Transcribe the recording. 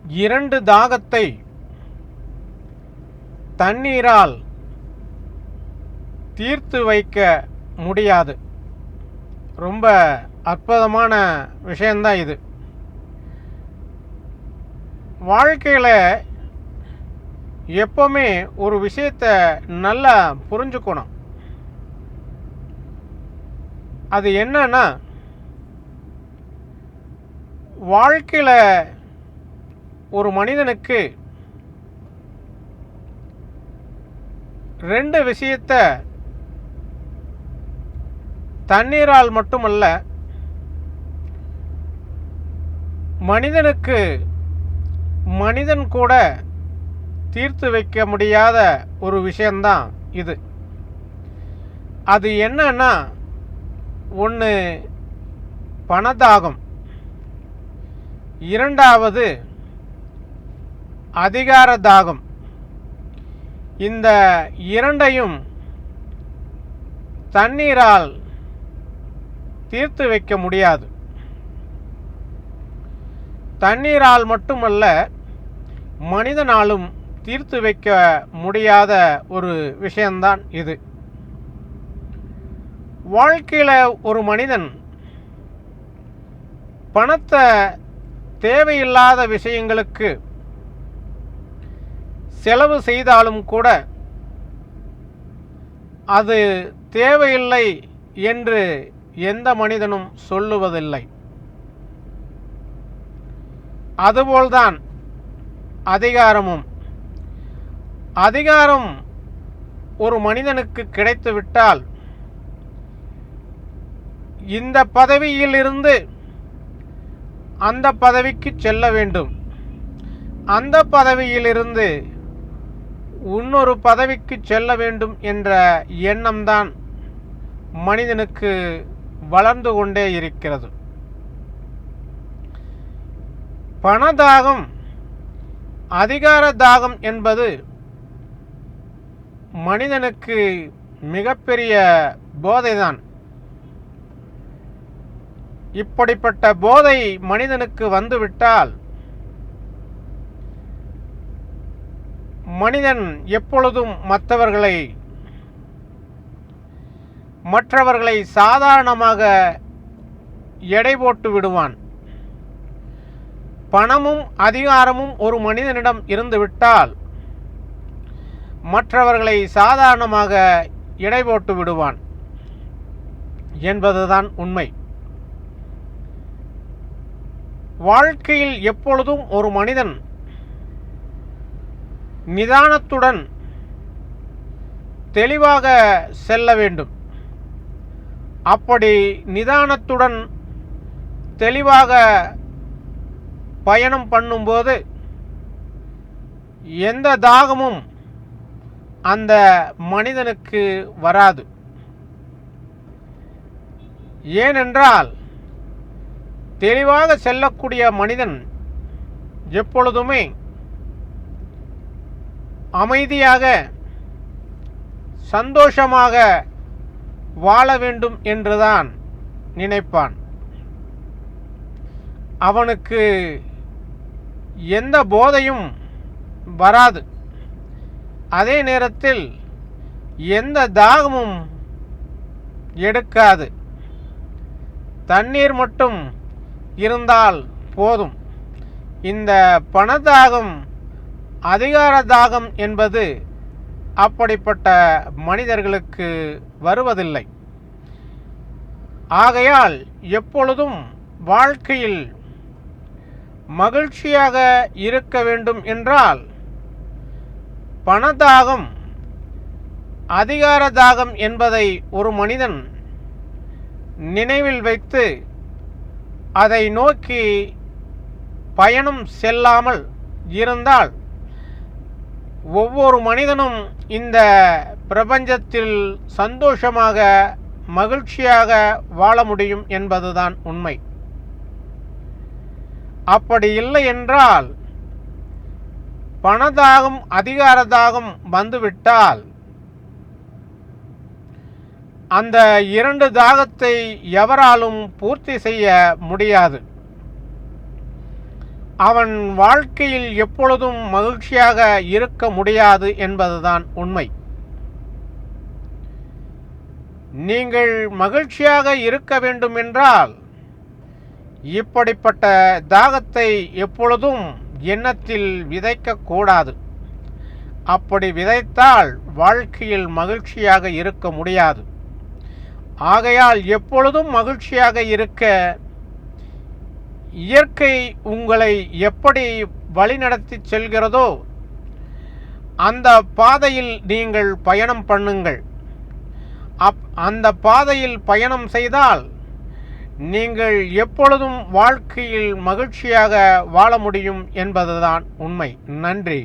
இரண்டு தாகத்தை தண்ணீரால் தீர்த்து வைக்க முடியாது. ரொம்ப அற்புதமான விஷயந்தான் இது. வாழ்க்கையில் எப்பவுமே ஒரு விஷயத்தை நல்லா புரிஞ்சுக்கணும். அது என்னன்னா, வாழ்க்கையில் ஒரு மனிதனுக்கு ரெண்டு விஷயத்தை தண்ணீரால் மட்டுமல்ல, மனிதன் கூட தீர்த்து வைக்க முடியாத ஒரு விஷயந்தான் இது. அது என்னன்னா, ஒன்று பணதாகம், இரண்டாவது அதிகார தாகம். இந்த இரண்டையும் தண்ணீரால் தீர்த்து வைக்க முடியாது. தண்ணீரால் மட்டுமல்ல, மனிதனாலும் தீர்த்து வைக்க முடியாத ஒரு விஷயம்தான் இது. வாழ்க்கையில் ஒரு மனிதன் பணத்தை தேவையில்லாத விஷயங்களுக்கு செலவு செய்தாலும் கூட அது தேவையில்லை என்று எந்த மனிதனும் சொல்லுவதில்லை. அதுபோல்தான் அதிகாரமும். அதிகாரம் ஒரு மனிதனுக்கு கிடைத்துவிட்டால் இந்த பதவியிலிருந்து அந்த பதவிக்கு செல்ல வேண்டும், அந்த பதவியிலிருந்து இன்னொரு பதவிக்கு செல்ல வேண்டும் என்ற எண்ணம்தான் மனிதனுக்கு வளர்ந்து கொண்டே இருக்கிறது. பணதாகம், அதிகார தாகம் என்பது மனிதனுக்கு மிகப்பெரிய போதைதான். இப்படிப்பட்ட போதை மனிதனுக்கு வந்துவிட்டால் மனிதன் எப்பொழுதும் மற்றவர்களை சாதாரணமாக எடை போட்டு விடுவான். பணமும் அதிகாரமும் ஒரு மனிதனிடம் இருந்துவிட்டால் மற்றவர்களை சாதாரணமாக எடை போட்டு விடுவான் என்பதுதான் உண்மை. வாழ்க்கையில் எப்பொழுதும் ஒரு மனிதன் நிதானத்துடன் தெளிவாக செல்ல வேண்டும். அப்படி நிதானத்துடன் தெளிவாக பயணம் பண்ணும்போது எந்த தாகமும் அந்த மனிதனுக்கு வராது. ஏனென்றால் தெளிவாக செல்லக்கூடிய மனிதன் எப்பொழுதுமே அமைதியாக சந்தோஷமாக வாழ வேண்டும் என்றுதான் நினைப்பான். அவனுக்கு எந்த போதையும் வராது. அதே நேரத்தில் எந்த தாகமும் எடுக்காது. தண்ணீர் மட்டும் இருந்தால் போதும். இந்த பணதாகம், அதிகார தாகம் என்பது அப்படிப்பட்ட மனிதர்களுக்கு வருவதில்லை. ஆகையால் எப்பொழுதும் வாழ்க்கையில் மகிழ்ச்சியாக இருக்க வேண்டும் என்றால் பணதாகம், அதிகார தாகம் என்பதை ஒரு மனிதன் நினைவில் வைத்து அதை நோக்கி பயணம் செல்லாமல் இருந்தால் ஒவ்வொரு மனிதனும் இந்த பிரபஞ்சத்தில் சந்தோஷமாக மகிழ்ச்சியாக வாழ முடியும் என்பதுதான் உண்மை. அப்படி இல்லை என்றால் பணதாகம், அதிகார தாகம் வந்துவிட்டால் அந்த இரண்டு தாகத்தை எவராலும் பூர்த்தி செய்ய முடியாது. அவன் வாழ்க்கையில் எப்பொழுதும் மகிழ்ச்சியாக இருக்க முடியாது என்பதுதான் உண்மை. நீங்கள் மகிழ்ச்சியாக இருக்க வேண்டுமென்றால் இப்படிப்பட்ட தாகத்தை எப்பொழுதும் எண்ணத்தில் விதைக்கக்கூடாது. அப்படி விதைத்தால் வாழ்க்கையில் மகிழ்ச்சியாக இருக்க முடியாது. ஆகையால் எப்பொழுதும் மகிழ்ச்சியாக இருக்க இயற்கை உங்களை எப்படி வழிநடத்தி செல்கிறதோ அந்த பாதையில் நீங்கள் பயணம் பண்ணுங்கள். அந்த பாதையில் பயணம் செய்தால் நீங்கள் எப்பொழுதும் வாழ்க்கையில் மகிழ்ச்சியாக வாழ முடியும் என்பதுதான் உண்மை. நன்றி.